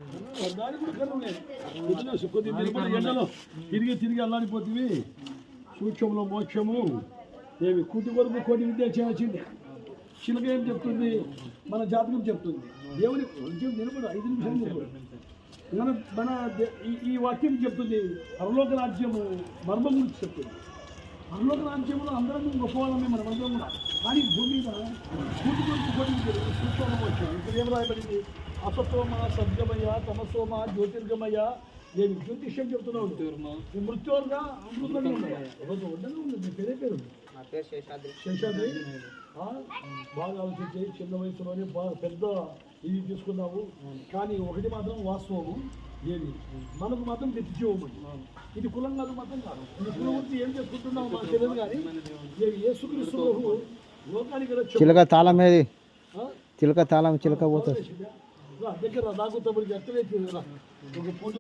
దానికి కూడా కర్మ లేదు. కొద్దిగా ఎండలో తిరిగి తిరిగి అల్లాడిపోతుంది. సూక్ష్మంలో మోక్షము ఏమి కూటి కొరకు కోటి విద్య చేయాల్సింది. చిలక ఏం చెప్తుంది? మన జాతకం చెప్తుంది. దేవుని కొంచెం నిలబడు, 5 నిమిషాలు నిలబడు. మన ఈ వాక్యం చెప్తుంది. పరలోక రాజ్యము మర్మం గురించి చెప్తుంది. పరలోక రాజ్యంలో అందరం గొప్పవాళ్ళమే, మనం అందరం కూడా. కానీ భూమి మీద కూటి కొరకు కోటి విద్య సూక్ష్మంలో మోక్షం. ఇప్పుడు ఏం రాయబడింది? అసతోమ సద్గమయ తమసోమ జ్యోతిర్గమయ. ఏమి జ్యోతిష్యం చెప్తున్నావు? మృత్యువుగా అమృతంగా ఉన్నాయా? రోజు ఉండనే ఉంది. మీ పేరే పేరు శేషాద్రి. బాగా ఆలోచించి చిన్న వయసులోనే బాగా పెద్ద ఇది తీసుకున్నావు. కానీ ఒకటి మాత్రం వాస్తవము, ఏది మనకు మాత్రం తెచ్చిచ్చేవమని. ఇది కులం కాదు, మాత్రం కాదు. ఇది కులం గురించి ఏం చేసుకుంటున్నావు మనకు తెలియదు. కానీ యేసుక్రీస్తు లోకానికి చిలక తాళం ఏది? చిలక తాళం చిలక పోతుంది దగ్గర నాకు తప్పుడు ఎక్కడ